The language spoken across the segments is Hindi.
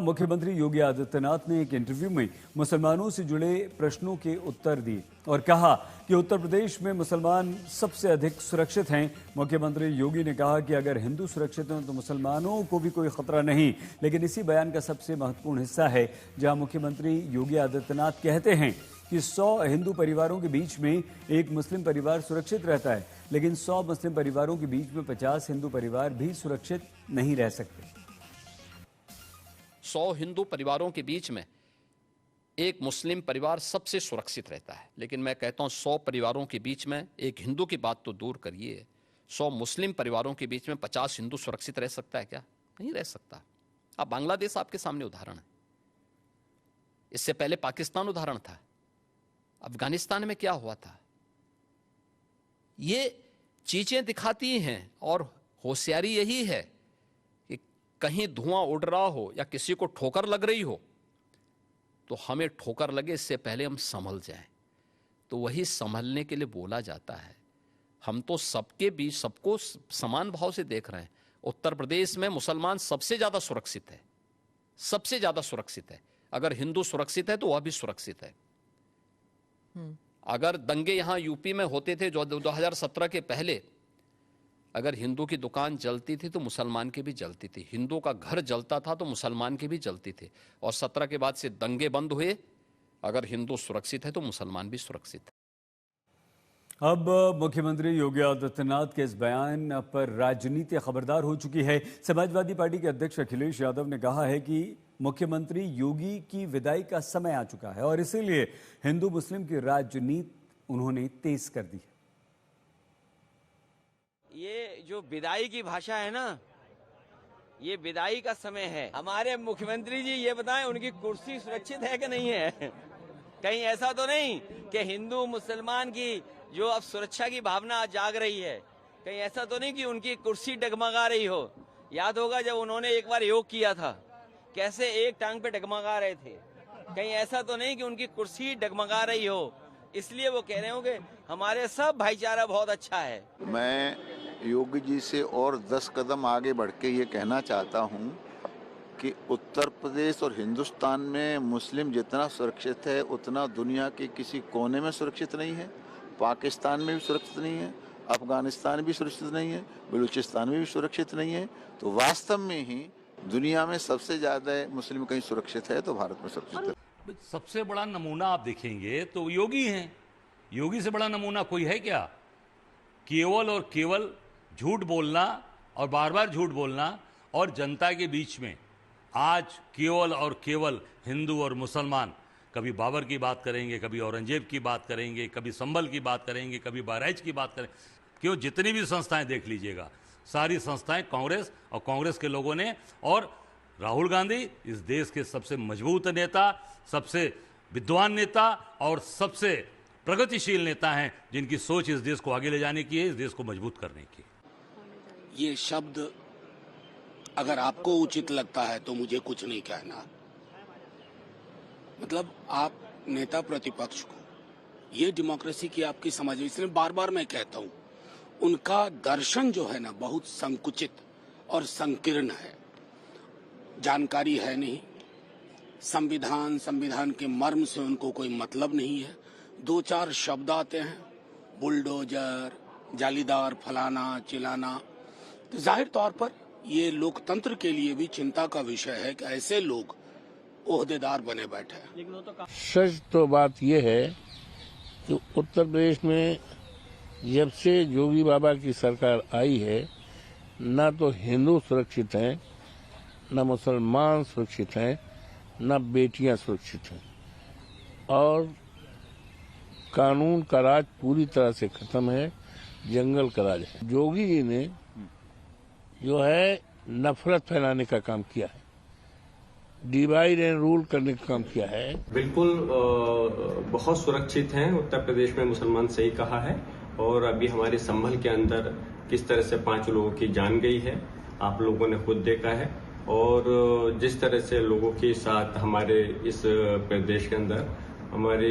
मुख्यमंत्री योगी आदित्यनाथ ने एक इंटरव्यू में मुसलमानों से जुड़े प्रश्नों के उत्तर दिए और कहा कि उत्तर प्रदेश में मुसलमान सबसे अधिक सुरक्षित हैं। मुख्यमंत्री योगी ने कहा कि अगर हिंदू सुरक्षित हैं तो मुसलमानों को भी कोई खतरा नहीं। लेकिन इसी बयान का सबसे महत्वपूर्ण हिस्सा है जहां मुख्यमंत्री योगी आदित्यनाथ कहते हैं कि 100 हिंदू परिवारों के बीच में एक मुस्लिम परिवार सुरक्षित रहता है, लेकिन 100 मुस्लिम परिवारों के बीच में 50 हिंदू परिवार भी सुरक्षित नहीं रह सकते। 100 हिंदू परिवारों के बीच में एक मुस्लिम परिवार सबसे सुरक्षित रहता है, लेकिन मैं कहता हूं 100 परिवारों के बीच में एक हिंदू की बात तो दूर करिए, 100 मुस्लिम परिवारों के बीच में 50 हिंदू सुरक्षित रह सकता है क्या? नहीं रह सकता। अब बांग्लादेश आपके सामने उदाहरण है, इससे पहले पाकिस्तान उदाहरण था, अफगानिस्तान में क्या हुआ था। ये चीजें दिखाती हैं और होशियारी यही है कि कहीं धुआं उड़ रहा हो या किसी को ठोकर लग रही हो तो हमें ठोकर लगे इससे पहले हम संभल जाएं। तो वही संभलने के लिए बोला जाता है। हम तो सबके बीच सबको समान भाव से देख रहे हैं। उत्तर प्रदेश में मुसलमान सबसे ज्यादा सुरक्षित है, सबसे ज्यादा सुरक्षित है। अगर हिंदू सुरक्षित है तो वह भी सुरक्षित है। अगर दंगे यहां यूपी में होते थे जो 2017 के पहले, अगर हिंदू की दुकान जलती थी तो मुसलमान की भी जलती थी, हिंदू का घर जलता था तो मुसलमान की भी जलती थी। और 17 के बाद से दंगे बंद हुए। अगर हिंदू सुरक्षित है तो मुसलमान भी सुरक्षित है। अब मुख्यमंत्री योगी आदित्यनाथ के इस बयान पर राजनीति खबरदार हो चुकी है। समाजवादी पार्टी के अध्यक्ष अखिलेश यादव ने कहा है कि मुख्यमंत्री योगी की विदाई का समय आ चुका है और इसीलिए हिंदू मुस्लिम की राजनीति उन्होंने तेज कर दी है। ये जो विदाई की भाषा है ना, ये विदाई का समय है। हमारे मुख्यमंत्री जी ये बताएं उनकी कुर्सी सुरक्षित है कि नहीं है? कहीं ऐसा तो नहीं कि हिंदू मुसलमान की जो अब सुरक्षा की भावना जाग रही है, कहीं ऐसा तो नहीं कि उनकी कुर्सी डगमगा रही हो। याद होगा जब उन्होंने एक बार योग किया था, कैसे एक टांग पे डगमगा रहे थे। कहीं ऐसा तो नहीं कि उनकी कुर्सी डगमगा रही हो, इसलिए वो कह रहे हो कि हमारे सब भाईचारा बहुत अच्छा है। मैं योगी जी से और 10 कदम आगे बढ़ के ये कहना चाहता हूँ कि उत्तर प्रदेश और हिंदुस्तान में मुस्लिम जितना सुरक्षित है उतना दुनिया के किसी कोने में सुरक्षित नहीं है। पाकिस्तान में भी सुरक्षित नहीं है, अफगानिस्तान भी सुरक्षित नहीं है, बलूचिस्तान में भी सुरक्षित नहीं है। तो वास्तव में ही दुनिया में सबसे ज़्यादा मुस्लिम कहीं सुरक्षित है तो भारत में सुरक्षित है। सबसे बड़ा नमूना आप देखेंगे तो योगी हैं। योगी से बड़ा नमूना कोई है क्या? केवल और केवल झूठ बोलना और बार बार झूठ बोलना और जनता के बीच में आज केवल और केवल हिंदू और मुसलमान, कभी बाबर की बात करेंगे, कभी औरंगजेब की बात करेंगे, कभी संभल की बात करेंगे, कभी बहराइच की बात करेंगे। क्यों जितनी भी संस्थाएं देख लीजिएगा, सारी संस्थाएं कांग्रेस और कांग्रेस के लोगों ने, और राहुल गांधी इस देश के सबसे मजबूत नेता, सबसे विद्वान नेता और सबसे प्रगतिशील नेता हैं जिनकी सोच इस देश को आगे ले जाने की है, इस देश को मजबूत करने की। ये शब्द अगर आपको उचित लगता है तो मुझे कुछ नहीं कहना। मतलब आप नेता प्रतिपक्ष को, ये डेमोक्रेसी की आपकी समझ, इसलिए बार बार मैं कहता हूं उनका दर्शन जो है ना बहुत संकुचित और संकीर्ण है। जानकारी है नहीं, संविधान के मर्म से उनको कोई मतलब नहीं है। 2-4 शब्द आते हैं, बुलडोजर, जालीदार, फलाना चिलाना। तो जाहिर तौर पर ये लोकतंत्र के लिए भी चिंता का विषय है कि ऐसे लोग ओहदेदार बने बैठे हैं। सच तो बात यह है कि उत्तर प्रदेश में जब से योगी बाबा की सरकार आई है, न तो हिंदू सुरक्षित हैं, न मुसलमान सुरक्षित हैं, न बेटियां सुरक्षित हैं, और कानून का राज पूरी तरह से खत्म है, जंगल का राज है। योगी जी ने जो है नफरत फैलाने का काम किया है, डिवाइड एंड रूल करने का काम किया है। बिल्कुल बहुत सुरक्षित हैं उत्तर प्रदेश में, मुसलमान सही कहा है। और अभी हमारे संभल के अंदर किस तरह से 5 लोगों की जान गई है, आप लोगों ने खुद देखा है। और जिस तरह से लोगों के साथ हमारे इस प्रदेश के अंदर हमारे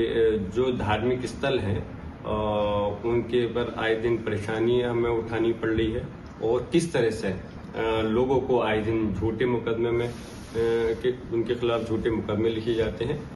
जो धार्मिक स्थल हैं उनके पर आए दिन परेशानियां हमें उठानी पड़ रही है। और किस तरह से लोगों को आए दिन झूठे मुकदमे में उनके खिलाफ झूठे मुकदमे लिखे जाते हैं।